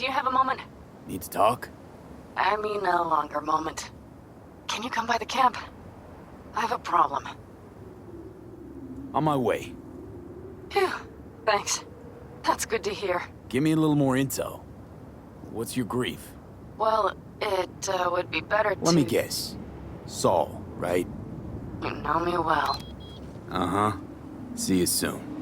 you have a moment? Need to talk? I mean a longer moment. Can you come by the camp? I have a problem. On my way. Phew, thanks. That's good to hear. Give me a little more intel. What's your grief? Well, it would be better to... Let me guess. Saul, right? You know me well. Uh-huh. See you soon.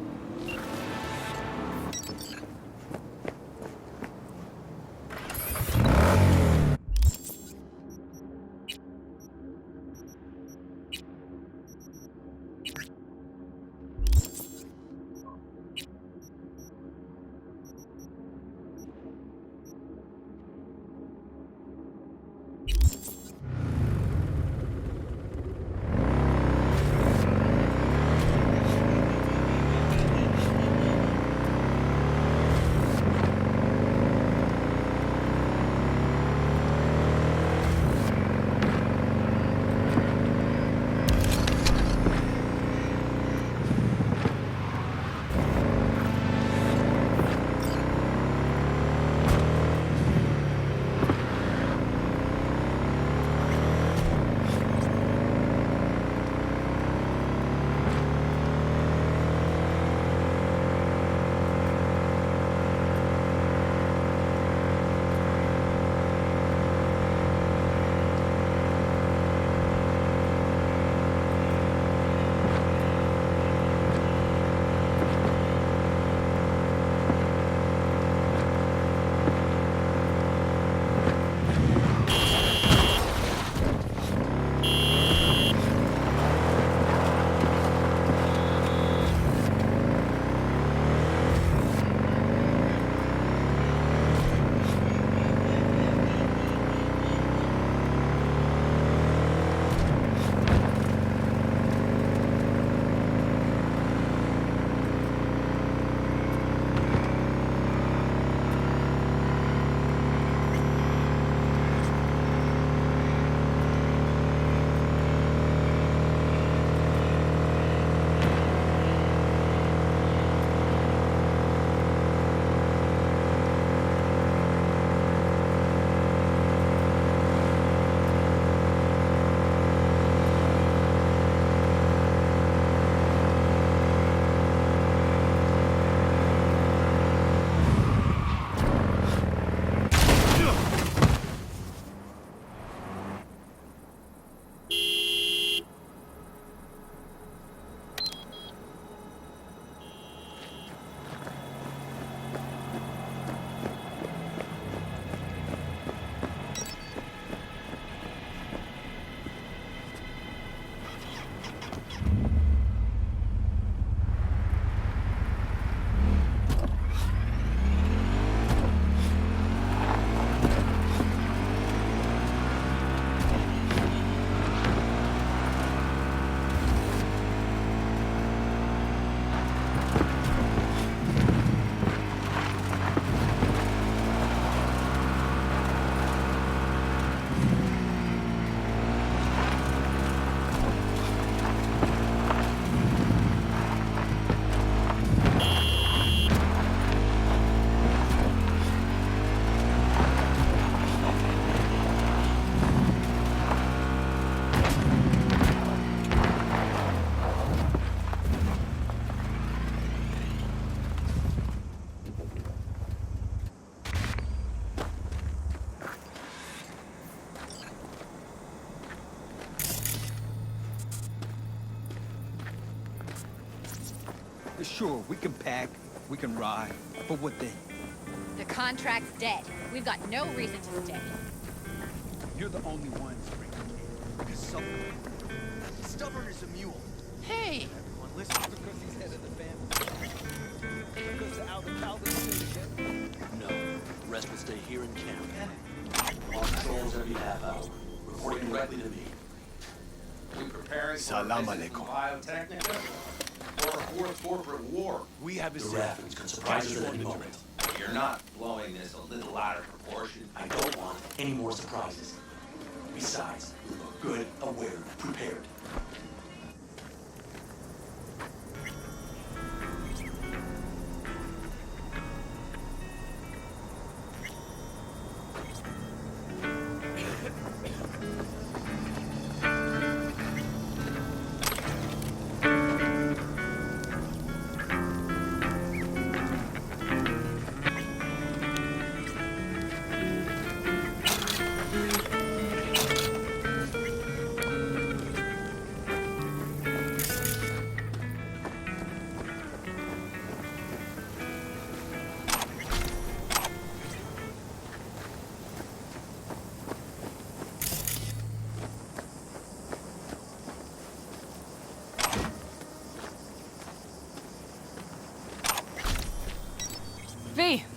Sure, we can pack, we can ride, but what then? The contract's dead. We've got no reason to stay. You're the only one, Spring. Because stubborn as a mule. Hey! Everyone listens because he's head of the family. Because the Alvin Calvin again. No, the rest will stay here in camp. All patrols every half hour, reporting directly to me. We preparing Salam for a visit alaikum. from Biotechnica or a fourth corporate war? We have a The Raffins can surprise us at any moment. You're not blowing this a little out of proportion. I don't want any more surprises. Besides, we look good, aware, prepared.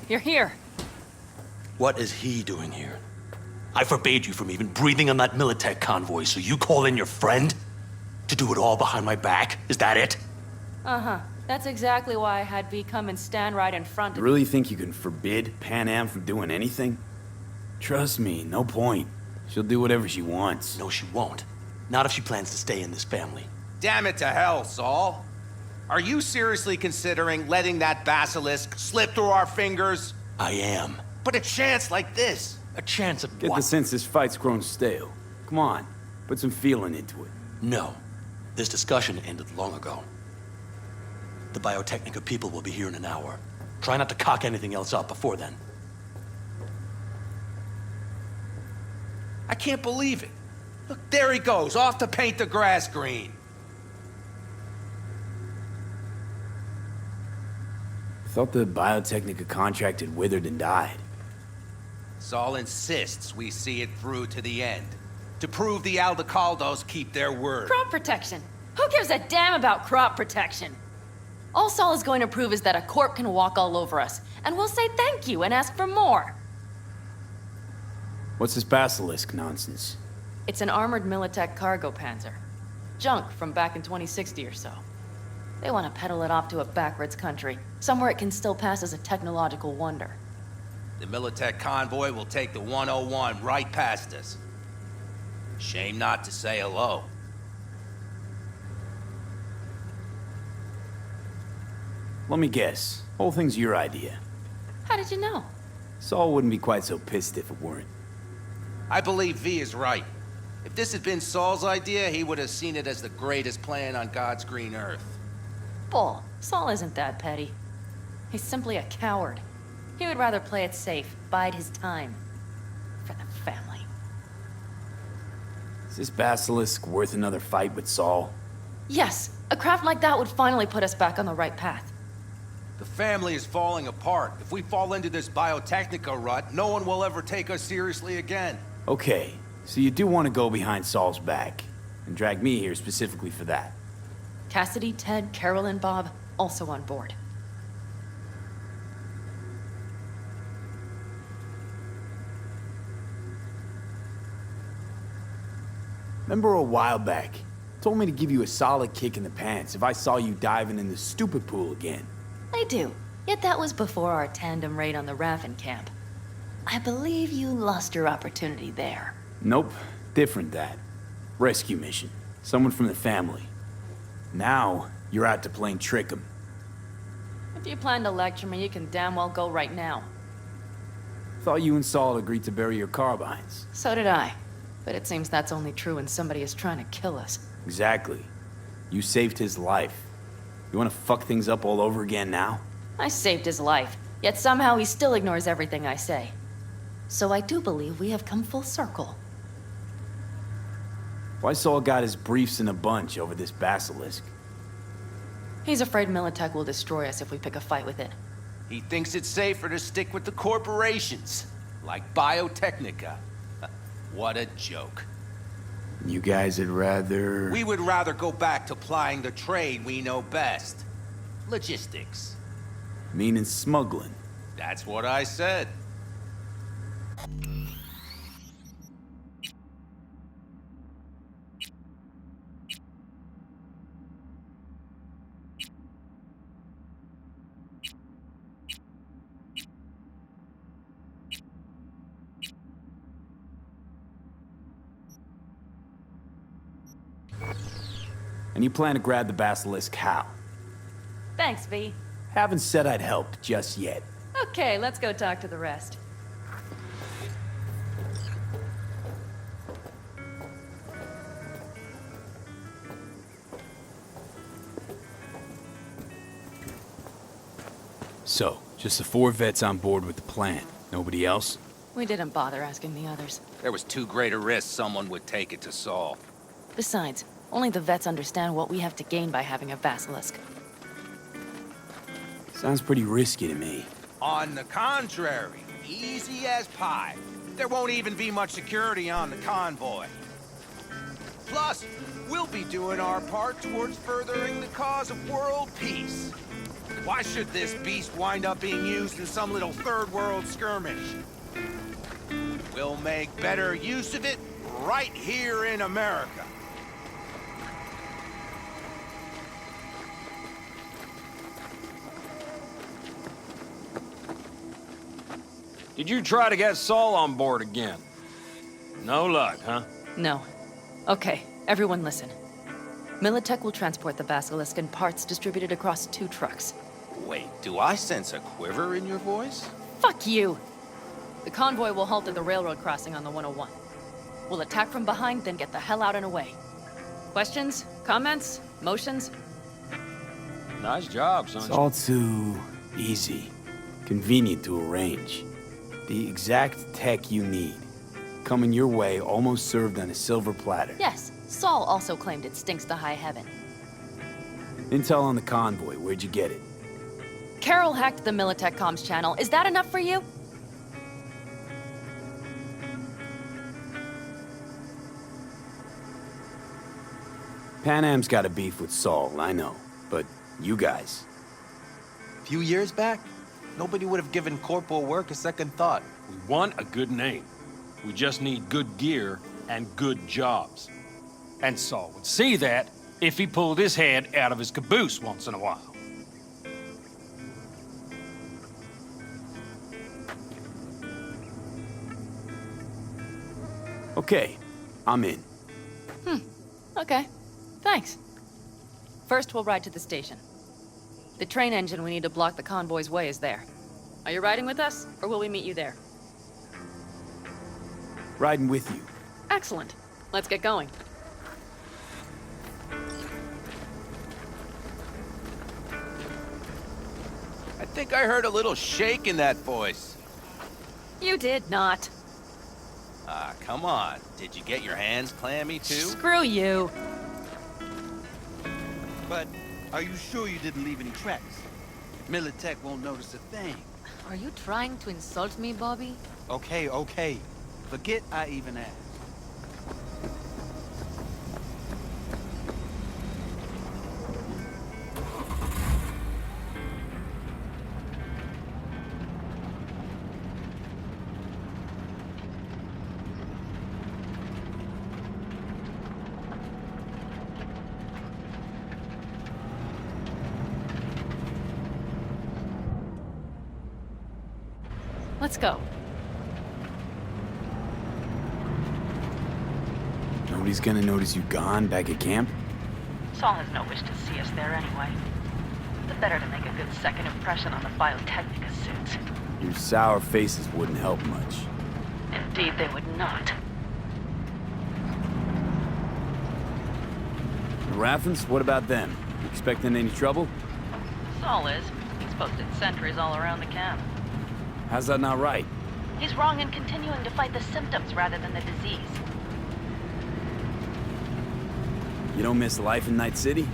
you're here. What is he doing here? I forbade you from even breathing on that Militech convoy, so you call in your friend? To do it all behind my back? Is that it? Uh-huh. That's exactly why I had V come and stand right in front of You really think you can forbid Pan Am from doing anything? Trust me, no point. She'll do whatever she wants. No, she won't. Not if she plans to stay in this family. Damn it to hell, Saul. Are you seriously considering letting that basilisk slip through our fingers? I am. But a chance like this. A chance at Get what? the sense this fight's grown stale. Come on, put some feeling into it. No. This discussion ended long ago. The Biotechnica people will be here in an hour. Try not to cock anything else up before then. I can't believe it. Look, there he goes, off to paint the grass green. I thought the Biotechnica contract had withered and died. Saul insists we see it through to the end. To prove the Aldecaldos keep their word. crop protection. Who gives a damn about crop protection? All Saul is going to prove is that a corp can walk all over us, and we'll say thank you and ask for more. What's this basilisk nonsense? It's an armored Militech cargo panzer. Junk from back in 2060 or so. They want to peddle it off to a backwards country, somewhere it can still pass as a technological wonder. The Militech convoy will take the 101 right past us. Shame not to say hello. Let me guess. Whole thing's your idea. How did you know? Saul wouldn't be quite so pissed if it weren't. I believe V is right. If this had been Saul's idea, he would have seen it as the greatest plan on God's green earth. Bull. Saul isn't that petty. He's simply a coward. He would rather play it safe, bide his time. For the family. Is this basilisk worth another fight with Saul? Yes, a craft like that would finally put us back on the right path. The family is falling apart. If we fall into this Biotechnica rut, no one will ever take us seriously again. Okay, so you do want to go behind Saul's back, and drag me here specifically for that. Cassidy, Ted, Carol, and Bob also on board. Remember a while back, told me to give you a solid kick in the pants if I saw you diving in the stupid pool again. I do. Yet that was before our tandem raid on the Raven camp. I believe you lost your opportunity there. Nope, different that. Rescue mission. Someone from the family. Now, you're out to plain trick 'em. If you plan to lecture me, you can damn well go right now. Thought you and Saul agreed to bury your carbines. So did I. But it seems that's only true when somebody is trying to kill us. Exactly. You saved his life. You want to fuck things up all over again now? I saved his life, yet somehow he still ignores everything I say. So I do believe we have come full circle. Why Saul got his briefs in a bunch over this basilisk? He's afraid Militech will destroy us if we pick a fight with it. He thinks it's safer to stick with the corporations, like Biotechnica. What a joke. You guys would rather... We would rather go back to plying the trade we know best. Logistics. Meaning smuggling. That's what I said. And you plan to grab the basilisk how? Thanks, V. Haven't said I'd help just yet. Okay, let's go talk to the rest. So, just the 4 vets on board with the plan. Nobody else? We didn't bother asking the others. There was too great a risk someone would take it to Saul. Besides, only the vets understand what we have to gain by having a basilisk. Sounds pretty risky to me. On the contrary, easy as pie. There won't even be much security on the convoy. Plus, we'll be doing our part towards furthering the cause of world peace. Why should this beast wind up being used in some little third world skirmish? We'll make better use of it right here in America. Did you try to get Saul on board again? No luck, huh? No. Okay, everyone listen. Militech will transport the Basilisk in parts distributed across 2 trucks. Wait, do I sense a quiver in your voice? Fuck you! The convoy will halt at the railroad crossing on the 101. We'll attack from behind, then get the hell out and away. Questions? Comments? Motions? Nice job, It's son. all too easy. Convenient to arrange. The exact tech you need. Coming your way, almost served on a silver platter. Yes, Saul also claimed it stinks to high heaven. Intel on the convoy, where'd you get it? Carol hacked the Militech comms channel. Is that enough for you? Pan Am's got a beef with Saul, I know. But you guys... A few years back, nobody would have given corporal work a second thought. We want a good name. We just need good gear and good jobs. And Saul would see that if he pulled his head out of his caboose once in a while. Okay, I'm in. Okay. Thanks. First, we'll ride to the station. The train engine we need to block the convoy's way is there. Are you riding with us, or will we meet you there? Riding with you. Excellent. Let's get going. I think I heard a little shake in that voice. You did not. Ah, come on. Did you get your hands clammy too? Screw you. But are you sure you didn't leave any tracks? Militech won't notice a thing. Are you trying to insult me, Bobby? Okay, okay. Forget I even asked. Let's go. Nobody's gonna notice you gone back at camp? Saul has no wish to see us there anyway. The better to make a good second impression on the Biotechnica suits. Your sour faces wouldn't help much. Indeed, they would not. The Raffens, what about them? You expecting any trouble? Saul is. He's posted sentries all around the camp. How's that not right? He's wrong in continuing to fight the symptoms rather than the disease. You don't miss life in Night City?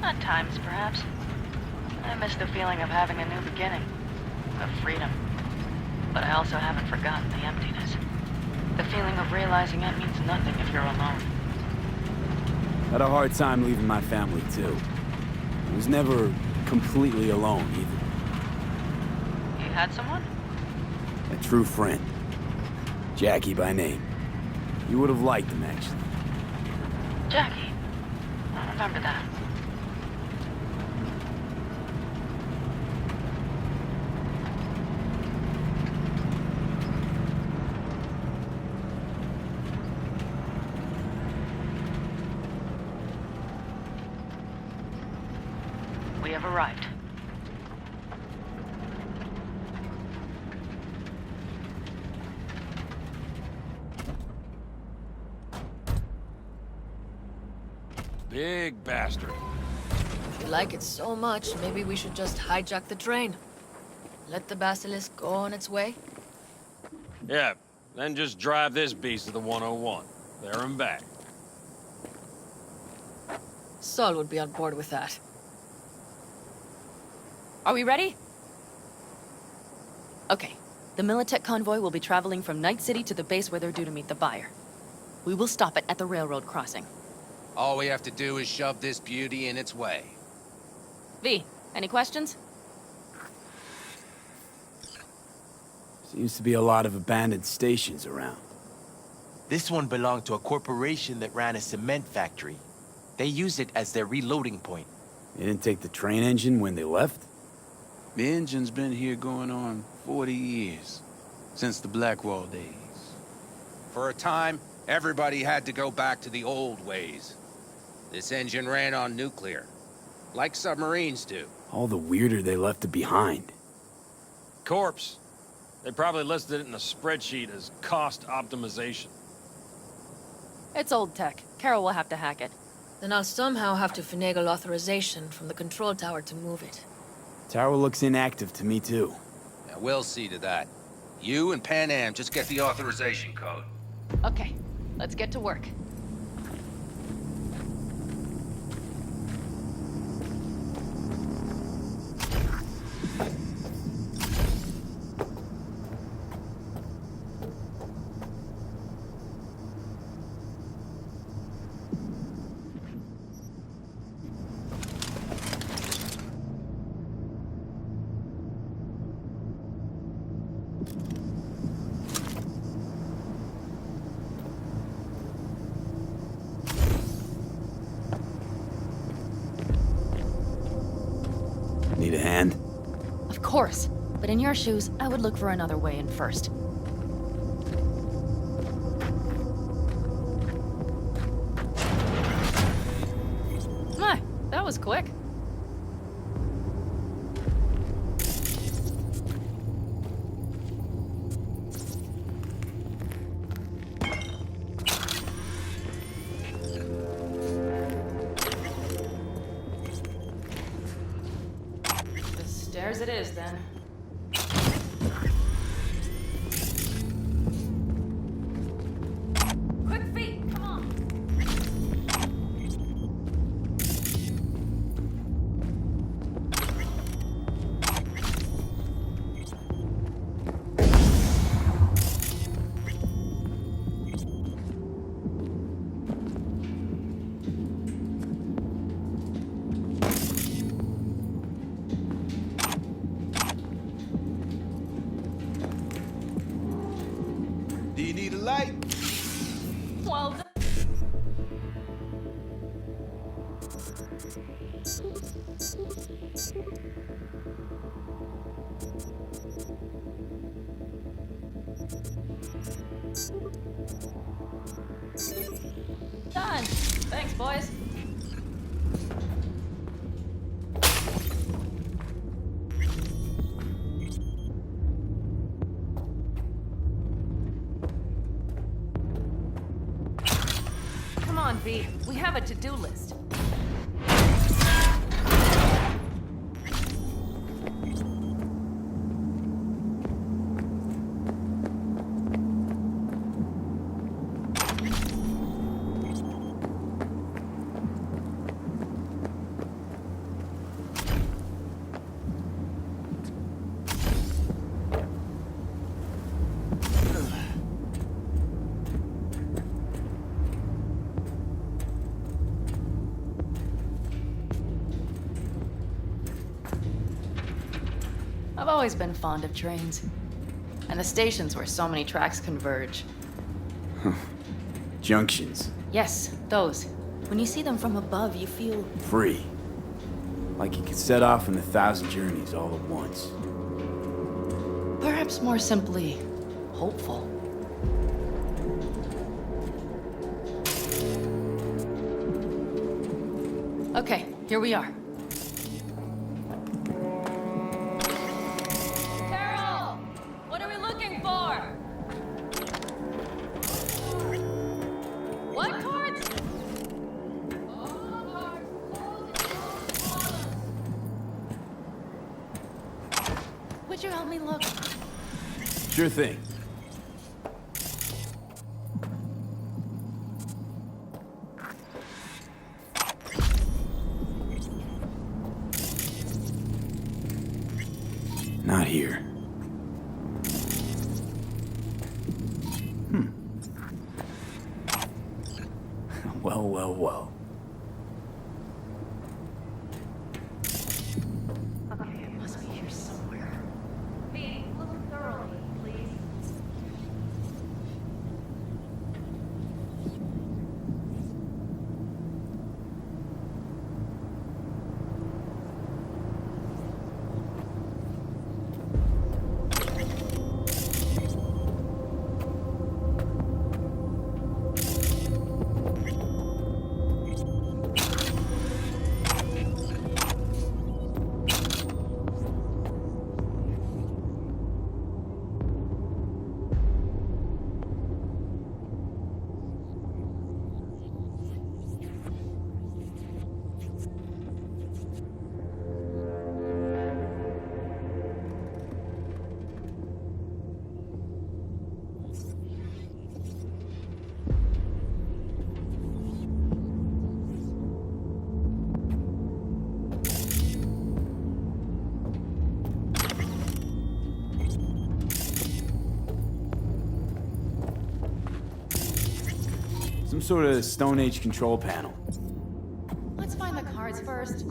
At times, perhaps. I miss the feeling of having a new beginning. Of freedom. But I also haven't forgotten the emptiness. The feeling of realizing it means nothing if you're alone. Had a hard time leaving my family, too. I was never completely alone, either. You had someone? A true friend. Jackie by name. You would have liked him, actually. Jackie. I remember that. We have arrived. Big bastard. If you like it so much, maybe we should just hijack the train. Let the Basilisk go on its way. Yeah, then just drive this beast to the 101. There and back. Saul would be on board with that. Are we ready? Okay. The Militech convoy will be traveling from Night City to the base where they're due to meet the buyer. We will stop it at the railroad crossing. All we have to do is shove this beauty in its way. V, any questions? Seems to be a lot of abandoned stations around. This one belonged to a corporation that ran a cement factory. They used it as their reloading point. They didn't take the train engine when they left? The engine's been here going on 40 years. Since the Blackwall days. For a time, everybody had to go back to the old ways. This engine ran on nuclear, like submarines do. All the weirder they left it behind. Corpse. They probably listed it in a spreadsheet as cost optimization. It's old tech. Carol will have to hack it. Then I'll somehow have to finagle authorization from the control tower to move it. Tower looks inactive to me, too. Yeah, we'll see to that. You and Pan Am just get the authorization code. Okay, let's get to work. Need a hand? Of course, but in your shoes, I would look for another way in first. My, that was quick. Stairs it is, then. Quick feet, come on! Do you need a light? Well done. Done. Thanks, boys. Come on, V. We have a to-do list. I've always been fond of trains. And the stations where so many tracks converge. Junctions. Yes, those. When you see them from above, you feel... Free. Like you could set off on 1,000 journeys all at once. perhaps more simply, hopeful. Okay, here we are. Carol! What are we looking for? What cards? Would you help me look? Sure thing. Not here. Well, well, well. Okay, it must be here somewhere. Hey, look thoroughly, please. sort of Stone Age control panel. Let's find the cards first.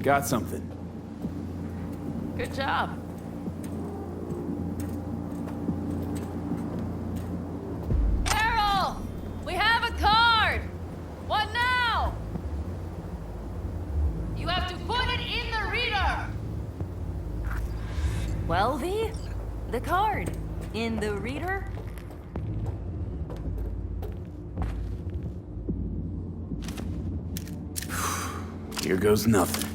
Got something. Good job. Carol! We have a card! What now? You have to put it in the reader! Well, V? The card. In the reader? Here goes nothing.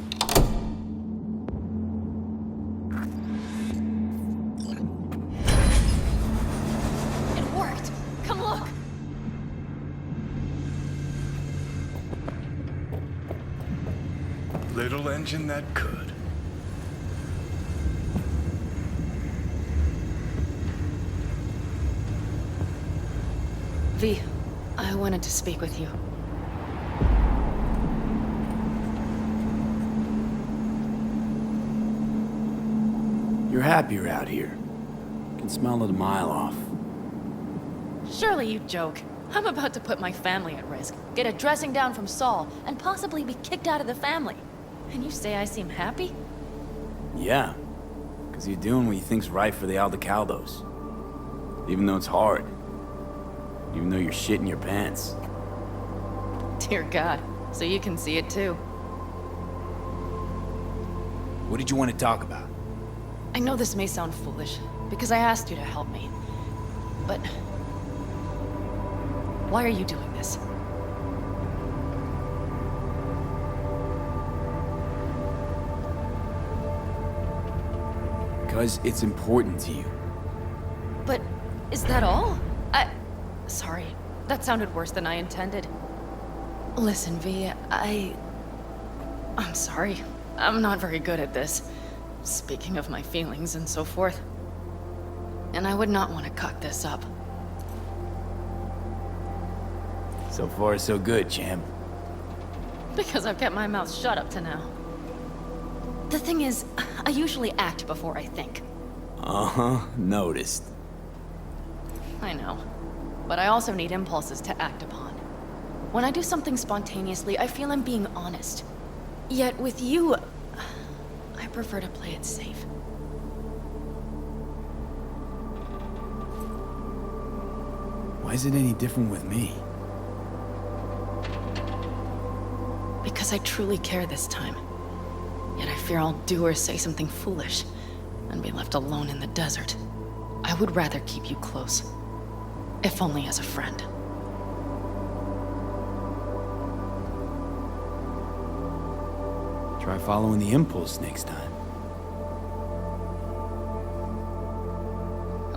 It worked! Come look! Little engine that could. V, I wanted to speak with you. You're happier out here. Can smell it a mile off. Surely you joke. I'm about to put my family at risk, get a dressing down from Saul, and possibly be kicked out of the family. And you say I seem happy? Yeah. Because you're doing what you think's right for the Aldecaldos. Even though it's hard. Even though you're shitting your pants. Dear God, so you can see it too. What did you want to talk about? I know this may sound foolish, because I asked you to help me. But... why are you doing this? Because it's important to you. But is that all? Sorry, that sounded worse than I intended. Listen, V, I'm sorry. I'm not very good at this. Speaking of my feelings and so forth. And I would not want to cut this up. So far, so good, champ. Because I've kept my mouth shut up to now. The thing is, I usually act before I think. Uh-huh, noticed. I know. But I also need impulses to act upon. When I do something spontaneously, I feel I'm being honest. Yet with you, I prefer to play it safe. Why is it any different with me? Because I truly care this time. Yet I fear I'll do or say something foolish and be left alone in the desert. I would rather keep you close. If only as a friend. Try following the impulse next time.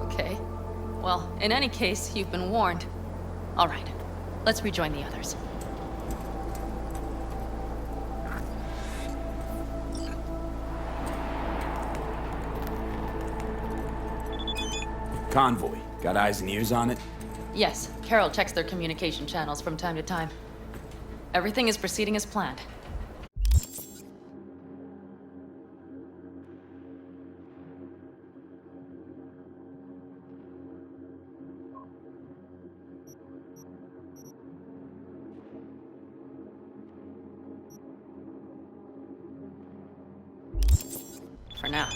Okay. Well, in any case, you've been warned. All right. Let's rejoin the others. Convoy. Got eyes and ears on it? Yes, Carol checks their communication channels from time to time. Everything is proceeding as planned. For now.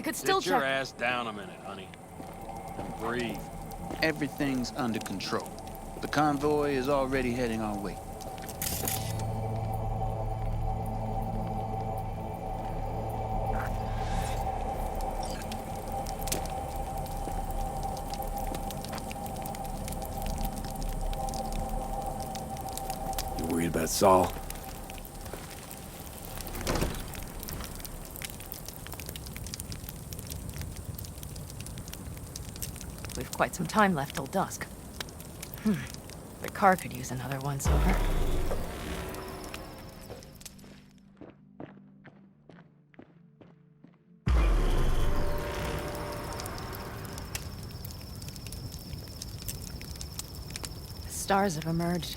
could still Sit your check. ass down a minute, honey. And breathe. Everything's under control. The convoy is already heading our way. You worried about Saul? We've quite some time left till dusk. The car could use another once-over. The stars have emerged.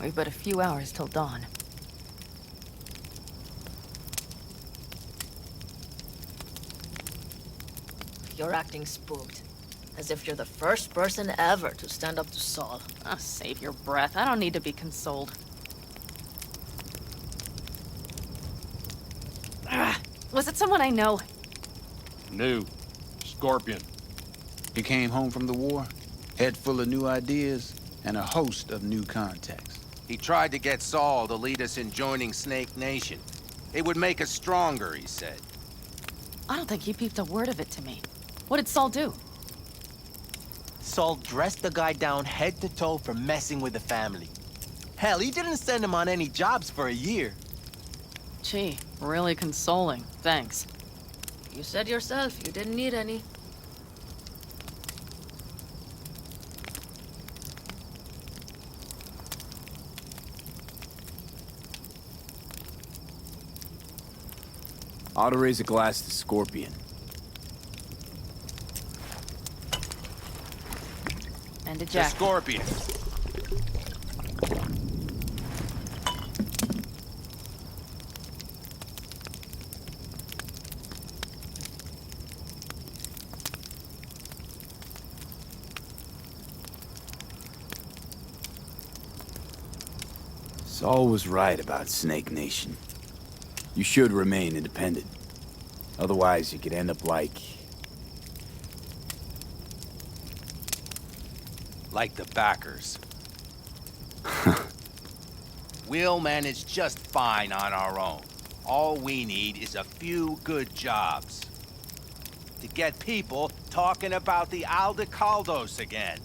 We've but a few hours till dawn. You're acting spooked. As if you're the first person ever to stand up to Saul. Oh, save your breath. I don't need to be consoled. Was it someone I know? New. Scorpion. He came home from the war, head full of new ideas, and a host of new contacts. He tried to get Saul to lead us in joining Snake Nation. It would make us stronger, he said. I don't think he peeped a word of it to me. What did Saul do? Saul dressed the guy down head to toe for messing with the family. Hell, he didn't send him on any jobs for a year. Gee, really consoling. Thanks. You said yourself you didn't need any. Ought to raise a glass to Scorpion. And a The jack. Scorpion. Saul was right about Snake Nation. You should remain independent. Otherwise, you could end up like The backers. We'll manage just fine on our own. All we need is a few good jobs. To get people talking about the Aldecaldos again.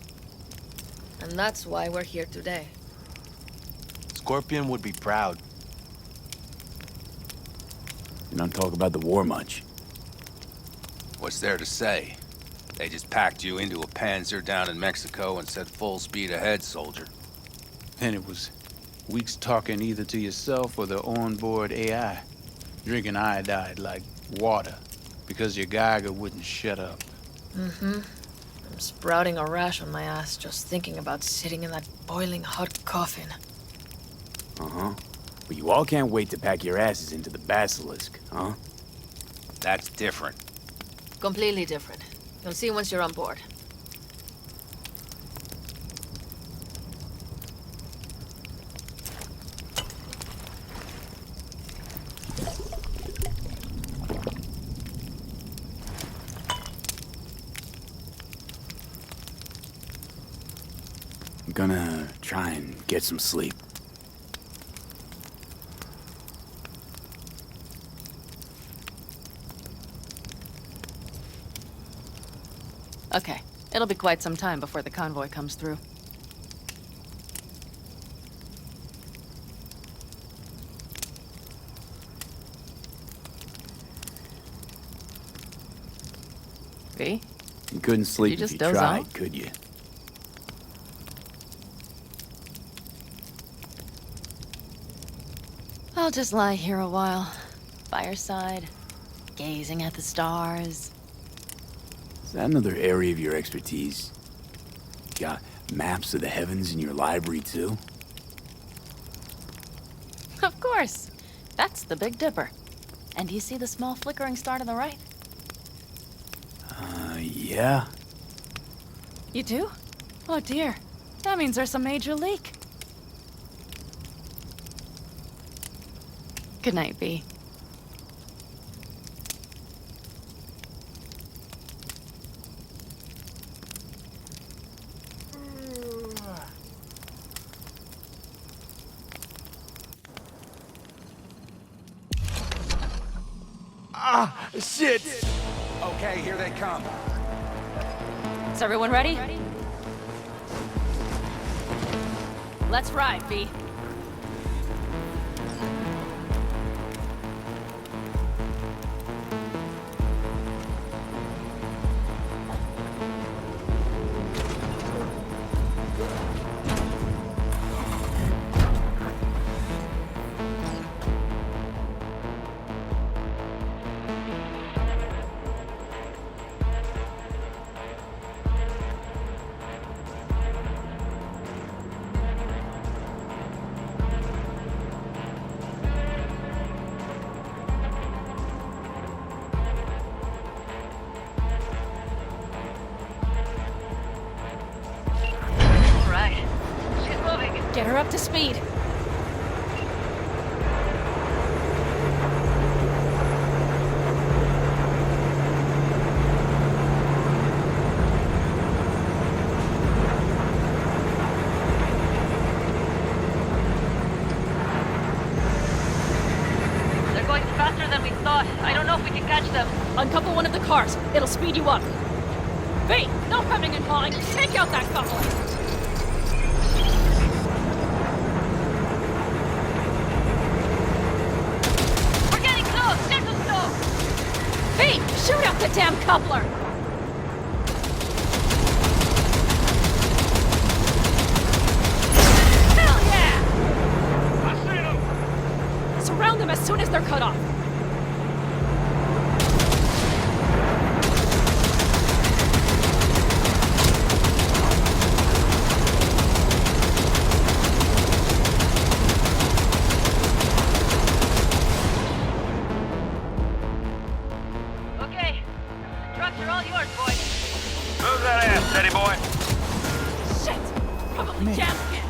And that's why we're here today. Scorpion would be proud. you don't talk about the war much. What's there to say? They just packed you into a Panzer down in Mexico and said full speed ahead, soldier. Then it was weeks talking either to yourself or the onboard AI, drinking iodide like water, because your Geiger wouldn't shut up. Mm-hmm. I'm sprouting a rash on my ass just thinking about sitting in that boiling hot coffin. Uh-huh. But you all can't wait to pack your asses into the Basilisk, huh? That's different. Completely different. You'll see once you're on board. I'm gonna try and get some sleep. Okay. It'll be quite some time before the convoy comes through. V? You couldn't sleep You if just you doze tried, off? could you? I'll just lie here a while. Fireside. Gazing at the stars. Is that another area of your expertise? You got maps of the heavens in your library, too? Of course. That's the Big Dipper. And do you see the small flickering star to the right? Yeah. You do? Oh dear. That means there's a major leak. Good night, V. Shit! Okay, here they come. Is everyone ready? Let's ride, V. Get her up to speed. They're going faster than we thought. I don't know if we can catch them. Uncouple one of the cars. It'll speed you up. V, no coming and hauling. Take out that coupling. V, shoot out the damn coupler! Hell yeah! I see them! Surround them as soon as they're cut off. Steady, boy. Shit! Probably jammed again.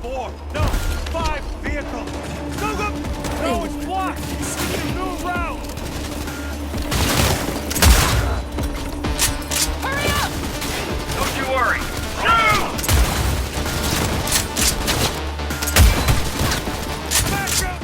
4, no, 5 vehicles. Go, go! No, it's blocked. New route. Hurry up! Don't you worry. Shoot! Back up!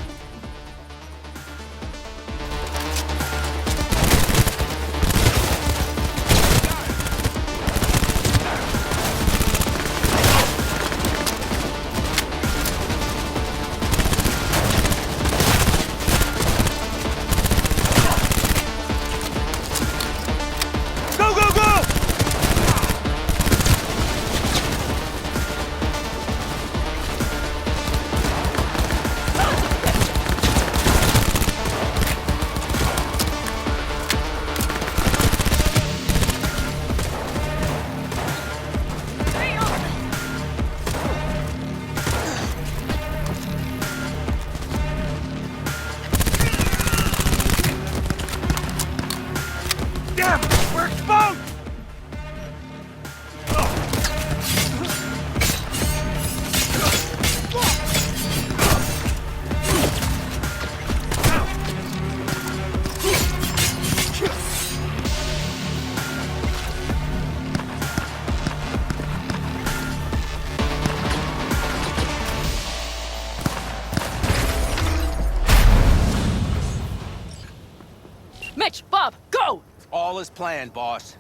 Mitch, Bob, go! All is planned, boss.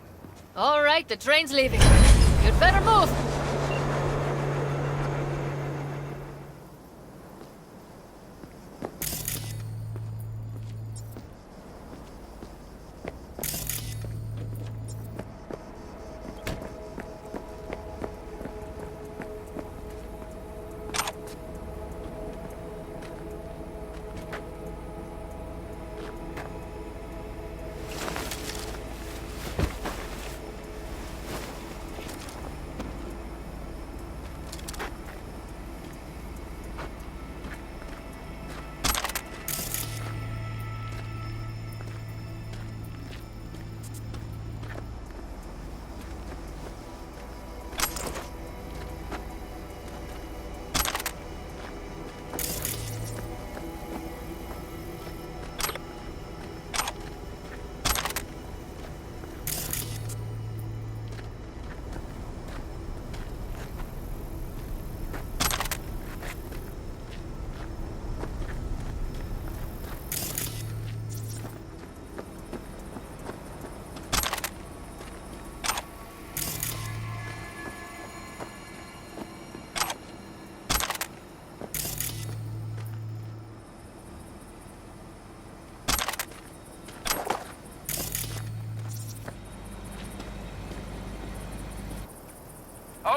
All right, the train's leaving. You'd better move.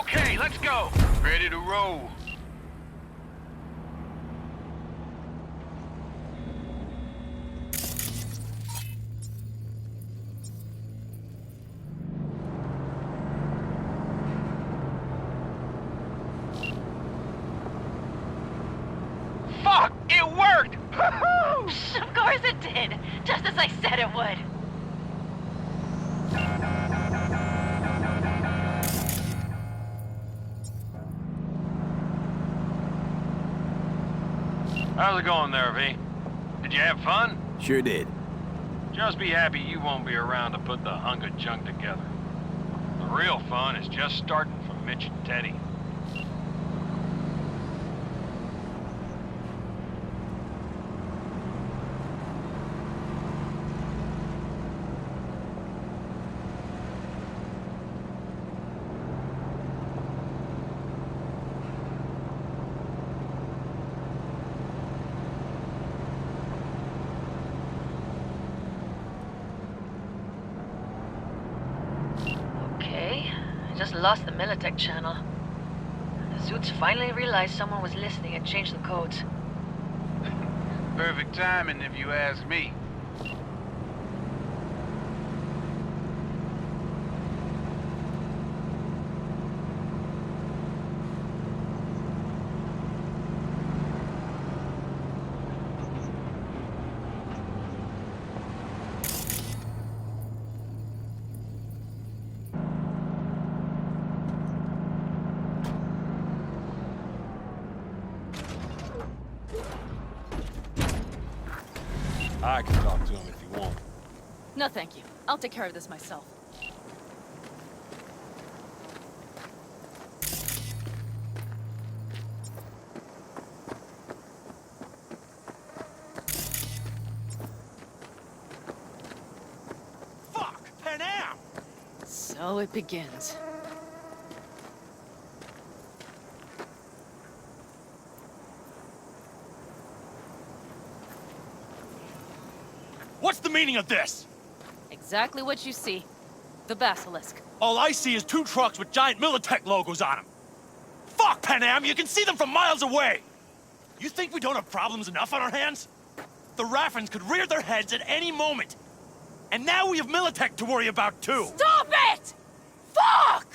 Okay, let's go. Ready to roll. Fuck! It worked! Of course it did! Just as I said it would. How's it going there, V? Did you have fun? Sure did. Just be happy you won't be around to put the hunk of junk together. The real fun is just starting for Mitch and Teddy. Just lost the Militech channel. The suits finally realized someone was listening and changed the codes. Perfect timing if you ask me. I can talk to him if you want. No, thank you. I'll take care of this myself. Fuck! Panam! So it begins. What's the meaning of this? Exactly what you see. The Basilisk. All I see is 2 trucks with giant Militech logos on them. Fuck, Panam! You can see them from miles away! You think we don't have problems enough on our hands? The Raffens could rear their heads at any moment. And now we have Militech to worry about, too! Stop it! Fuck!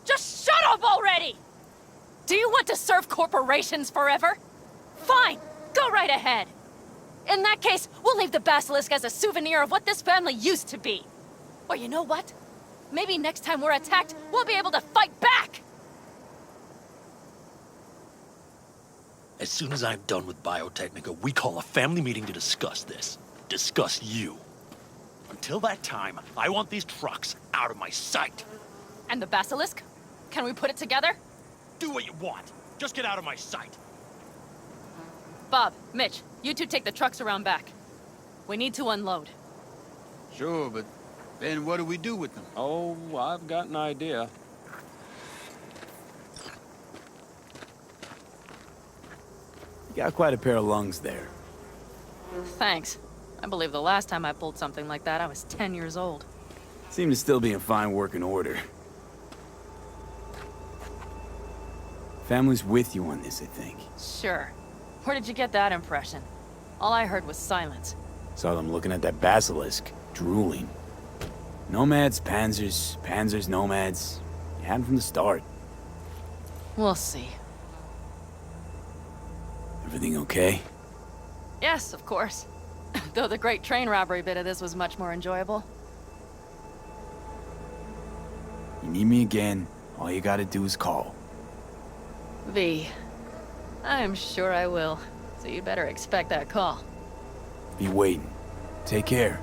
Just shut up already! Do you want to serve corporations forever? Fine, go right ahead. In that case, we'll leave the Basilisk as a souvenir of what this family used to be. Or you know what? Maybe next time we're attacked, we'll be able to fight back! As soon as I'm done with Biotechnica, we call a family meeting to discuss this. Discuss you. Until that time, I want these trucks out of my sight. And the Basilisk? Can we put it together? Do what you want. Just get out of my sight. Bob, Mitch, you two take the trucks around back. We need to unload. Sure, but then what do we do with them? Oh, I've got an idea. You got quite a pair of lungs there. Thanks. I believe the last time I pulled something like that, I was 10 years old. Seem to still be in fine working order. Family's with you on this, I think. Sure. Where did you get that impression? All I heard was silence. Saw them looking at that basilisk, drooling. Nomads, panzers, panzers, nomads. You had them from the start. We'll see. Everything okay? Yes, of course. Though the great train robbery bit of this was much more enjoyable. You need me again, all you gotta do is call. V. I'm sure I will. So you'd better expect that call. Be waiting. Take care.